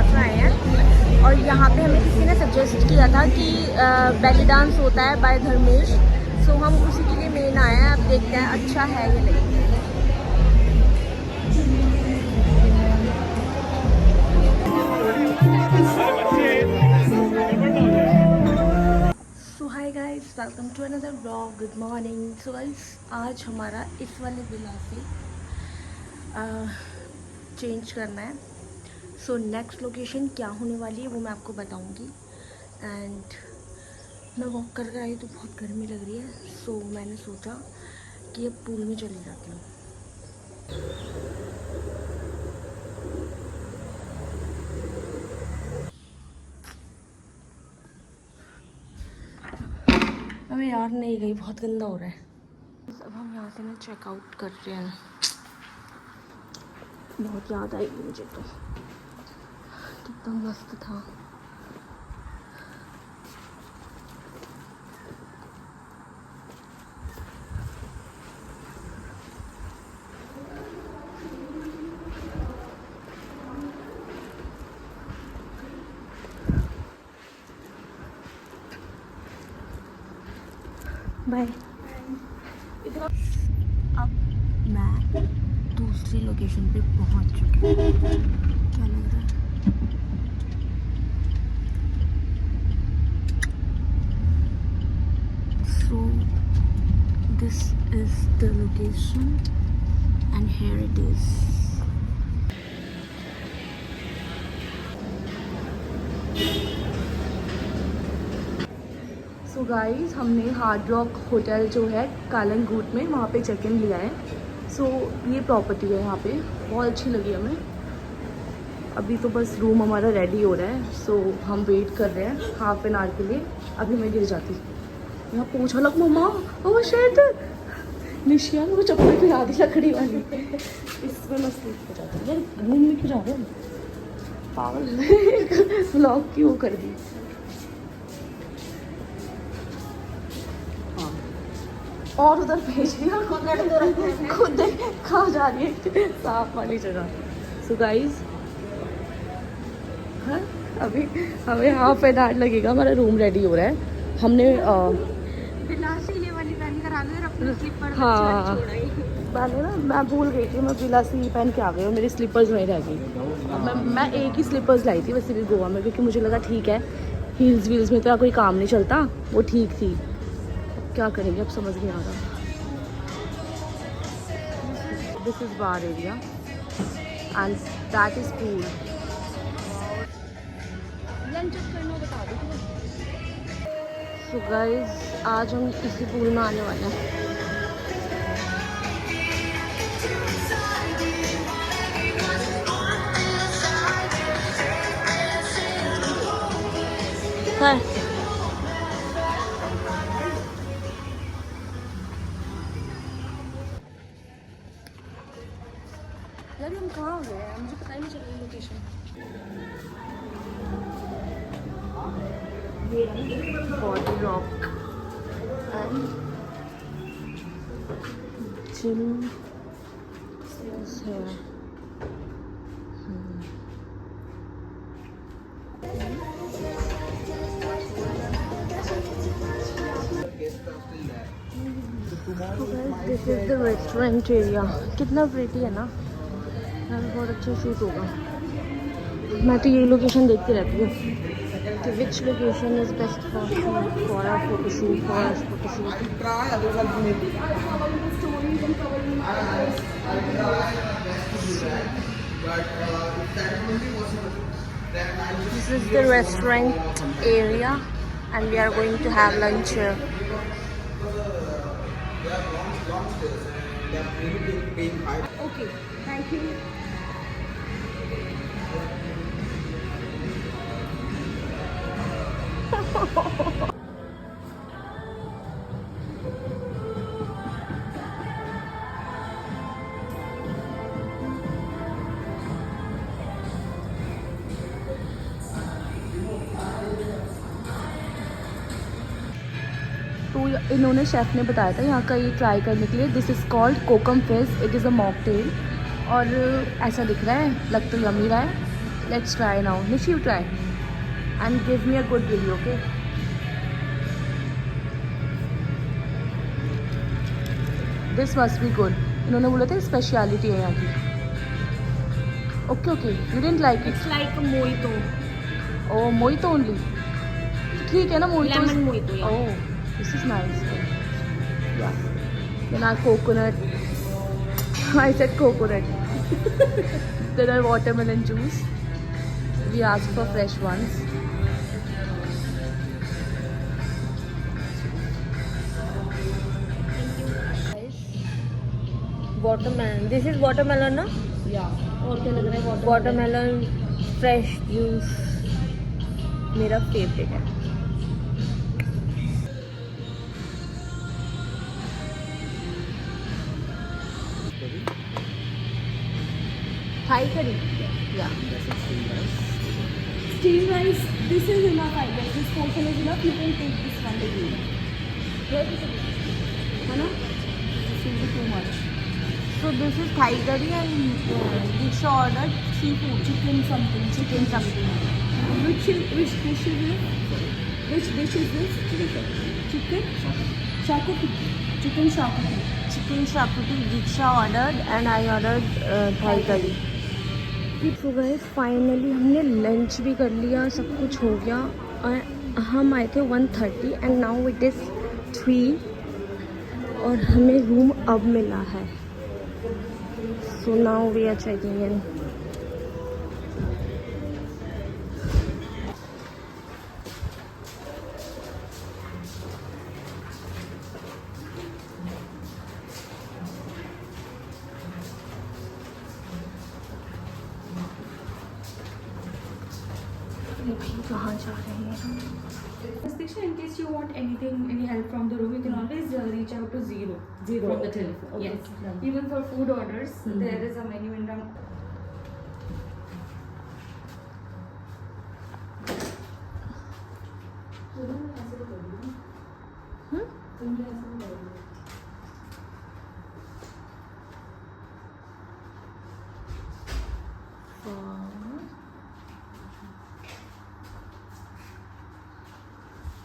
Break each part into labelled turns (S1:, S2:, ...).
S1: में आए हैं और यहाँ पे हमें किसी ने सजेस्ट किया था कि बेली डांस होता है बाय धर्मेश, सो हम उसी के लिए मेन आए हैं। अब देखते हैं अच्छा है या नहीं। So hi guys, welcome to another vlog. Good morning. So guys, आज हमारा इस वाले विला से चेंज करना है। सो नेक्स्ट लोकेशन क्या होने वाली है वो मैं आपको बताऊंगी। एंड मैं वॉक करके आई तो बहुत गर्मी लग रही है, सो मैंने सोचा कि अब पूल में चली जाती हूँ। अबे यार नहीं गई, बहुत गंदा हो रहा है। अब हम यहाँ से ना चेकआउट कर रहे हैं। बहुत याद आएगी मुझे तो, कितना मस्त था। बाय। अब मैं दूसरी लोकेशन पे पहुंच चुकी हूँ। क्या लग रहा है? So this is the location and here it is. So guys, हमने हार्ड रॉक होटल जो है कालनगुट में, वहाँ पे चेक इन लिया है। सो ये प्रॉपर्टी है यहाँ पे, बहुत अच्छी लगी हमें। अभी तो बस रूम हमारा रेडी हो रहा है, सो हम वेट कर रहे हैं हाफ एन आवर के लिए। अभी मैं गिर जाती, यहाँ पूछा लग मम्मा, ओह शिट, निशिया ने वो चप्पल गिरा दी लकड़ी वाली, इसमें मैं स्लिप हो जाती हूँ। यार रूम में क्यों जा रहे हैं पागल। व्लॉग की वो कर दी। और उधर भेज दिया, खुद कहाँ जा रही है साफ वाली जगह। सो गाइस, हाँ अभी हमें हाफ एन आवर लगेगा, हमारा रूम रेडी हो रहा है। हमने
S2: बिलासी वाली पहन कर आ गए और अपनी स्लीपर
S1: हाँ मैंने ना, मैं भूल गई थी, मैं बिलासी पहन के आ गई और मेरी स्लीपर्स वहीं रह गई। मैं एक ही स्लीपर्स लाई थी वैसे भी गोवा में, क्योंकि मुझे लगा ठीक है हील्स वील्स में तो कोई काम नहीं चलता, वो ठीक थी। क्या करेंगे अब समझ नहीं आ रहा। This is bar area and that is pool. Lunch करना बता दो। सो गाइस, आज हम इसी पूल में आने वाले हैं। हाँ। यार हम कहाँ गए हैं, मुझे पता ही नहीं चला location. Body Rock and gym है। This is the restaurant area. कितना प्रिटी है ना यार, बहुत अच्छा शूट होगा। मैं तो ये लोकेशन देखती रहती हूँ कि विच location is best for shoot, for a photoshoot, for a photoshoot. This is the restaurant area and we are going to have lunch here. Okay, thank you. तो इन्होंने शेफ़ ने बताया था यहाँ का ये ट्राई करने के लिए। This is called kokum fish, it is a mocktail और ऐसा दिख रहा है, लग तो यम्मी रहा है। Let's try now. Nishi, you try. And give me a good review, okay? This must be good. इन्होंने बोला था स्पेशलिटी है यहाँ की. Okay. You didn't like it?
S2: It's like a mojito.
S1: Oh, mojito only. ठीक है ना mojito?
S2: Lemon mojito, yeah.
S1: Oh, this is nice. Yeah. Then our coconut. I said coconut. Then our watermelon juice. We asked for fresh ones.
S2: Watermelon. This is watermelon, ना?
S1: Yeah. और क्या लग रहा है
S2: Watermelon fresh juice. मेरा favorite है.
S1: Thai curry. Yeah.
S2: Steam rice. This is enough, I guess. This portion is enough. You can take this one to you. है ना?
S1: This will be too much.
S2: So this is Thai curry and Diksha ordered seafood.
S1: Chicken something.
S2: Chicken something.
S1: Which dish is it? Which dish is this? Chicken? Shakuti. Chicken shakuti.
S2: Chicken shakuti Diksha ordered and I ordered Thai curry. तो गए finally हमने lunch भी कर लिया, सब कुछ हो गया और हम आए थे 1:30 एंड नाउ इट इज़ 3 और हमें रूम अब मिला है. So now we are checking in. कहाँ जा रहे हैं हम?
S3: Diksha, in case you want anything, any help from the room, you can always reach out to zero from the telephone.
S1: Okay.
S3: Yes.
S1: Done.
S3: Even for food orders, there is a menu in the.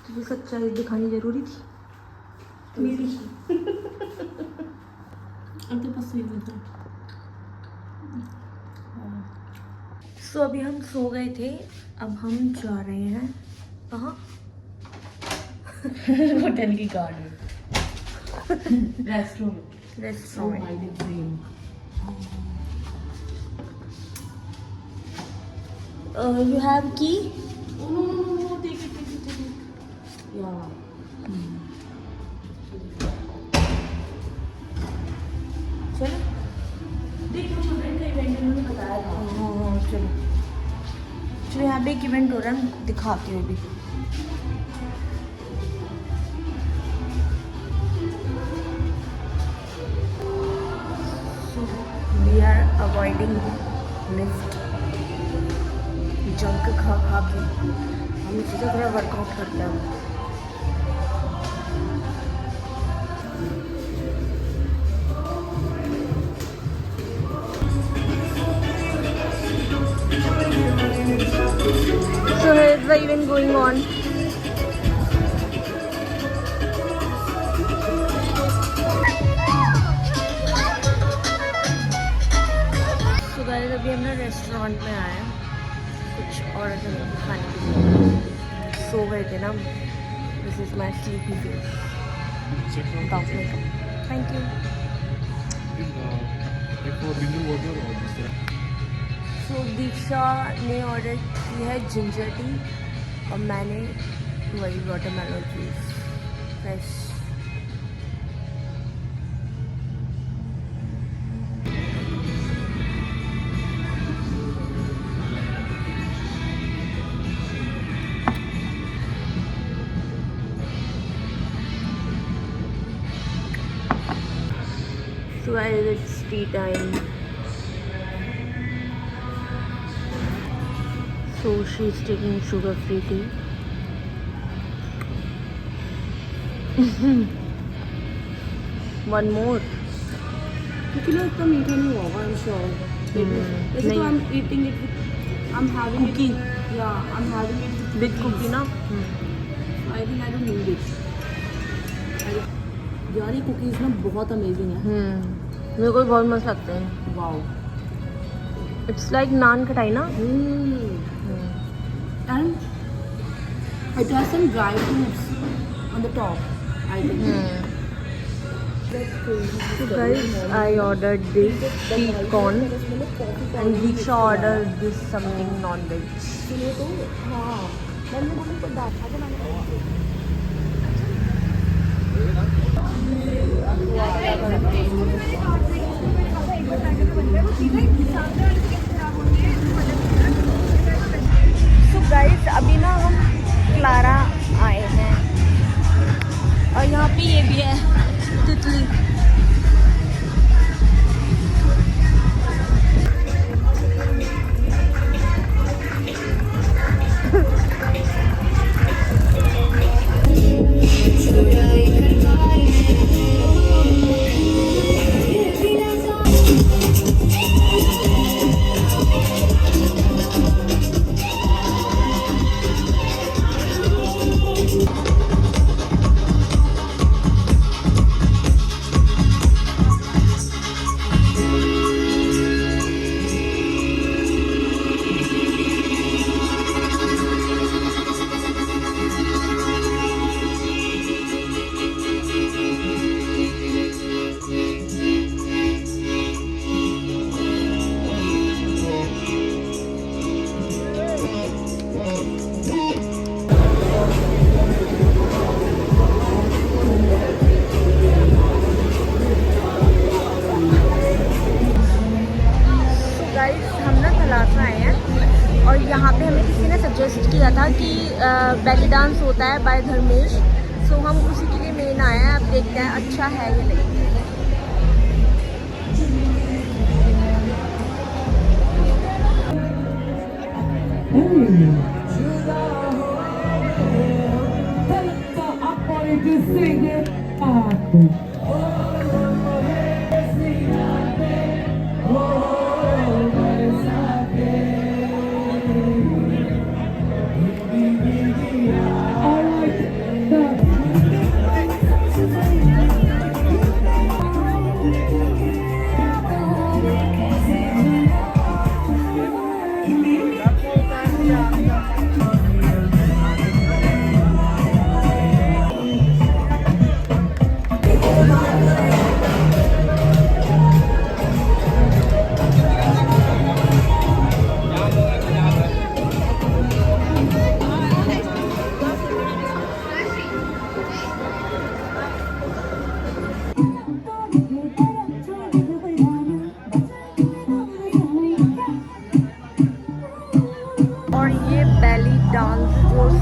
S2: तुझे सच्चाई दिखानी जरूरी थी
S3: मेरी. अंत पास सही में था.
S2: सो अभी हम सो गए थे, अब हम जा रहे हैं कहाँ?
S1: होटल की garden. Restaurant.
S2: Restaurant. You have key?
S3: No, take it.
S1: Yeah.
S2: चलो.
S1: देखो चिल्ड्रन का इवेंट उन्होंने बताया था.
S2: हाँ चलो. चलो यहाँ पे एक इवेंट हो रहा है, मैं दिखाती हूँ अभी. We are avoiding lift. Junk खा के हम सोचा थोड़ा वर्कआउट करते हैं. So here's the event going on. So guys, अभी हम ना रेस्टोरेंट में आए हैं कुछ और खाने के लिए. सो गए थे ना. This is my sleepy face. Thank you. So Diksha ने ऑर्डर की है जिंजर टी और मैंने वही watermelon juice fresh. So guys, it's tea time. So she's taking sugar-free tea. One more.
S1: क्योंकि ना इतना मीठा नहीं होगा, I'm sure. वैसे तो
S2: नहीं.
S1: I'm eating it with I'm having
S2: Cookie.
S1: it. Yeah, I'm having it with
S2: Big cookie ना.
S1: I think I don't need it. यार ये कुकीज़ ना बहुत अमेजिंग है.
S2: मेरे को भी बहुत मस्त लगते हैं.
S1: वाओ.
S2: इट्स लाइक नान खटाई ना.
S1: And it has some dry fruits on the top, I think.
S2: So guys, I ordered this sweet corn and Diksha ordered this something non-veg.
S1: सुनो तो हाँ मैंने बोला तो डाटा तो मैंने
S2: So guys, अभी ना हम क्लारा आए हैं और यहाँ पे ये भी है तितली. और यहाँ पे हमें किसी ने सजेस्ट किया था कि बेली डांस होता है बाय धर्मेश. सो हम उसी के लिए मेन आए हैं. अब देखते हैं अच्छा है या नहीं.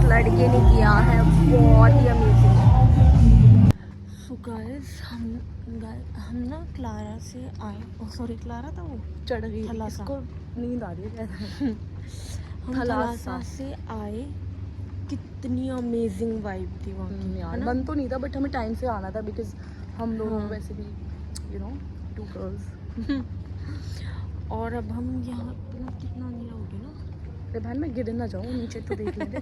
S2: लड़के ने किया है बहुत ही अमेजिंग. सो गाइस हम ना क्लारा से आए. सॉरी क्लारा था वो
S1: चढ़ गई
S2: थलासा.
S1: इसको नींद आ रही है.
S2: हम थलासा से आए. कितनी अमेजिंग वाइब थी वहाँ की.
S1: यार मन तो नहीं था बट हमें टाइम से आना था बिकॉज हम लोग वैसे भी यू नो 2 गर्ल्स.
S2: और अब हम यहाँ पे कितना अंधेरा हो गया ना.
S1: अरे बहन मैं गिर ना जाऊँ नीचे तो देख लेंगे.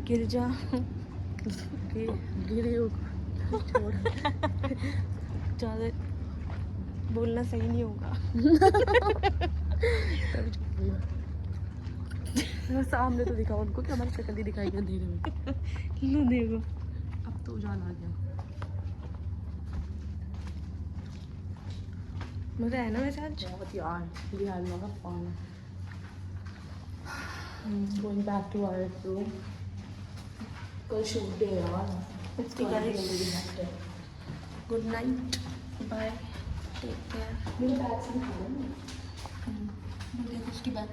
S2: गिर जा.
S1: गिरे हो छोड़.
S2: ज़्यादा बोलना सही नहीं होगा.
S1: सामने तो दिखाओ उनको कि हमारी शक्ल ही दिखाई गई अंधेरे में.
S2: लो देखो
S1: अब तो उजाला आ गया.
S2: मज़ा है ना वैसे आज.
S1: बहुत यार we had a lot of fun. Going back to our room. कल शूट डे है यार.
S2: Okay guys. Good night. Bye. Take care.
S1: मेरे बैग से दिखा दो ना.
S2: देखो उसकी बैग.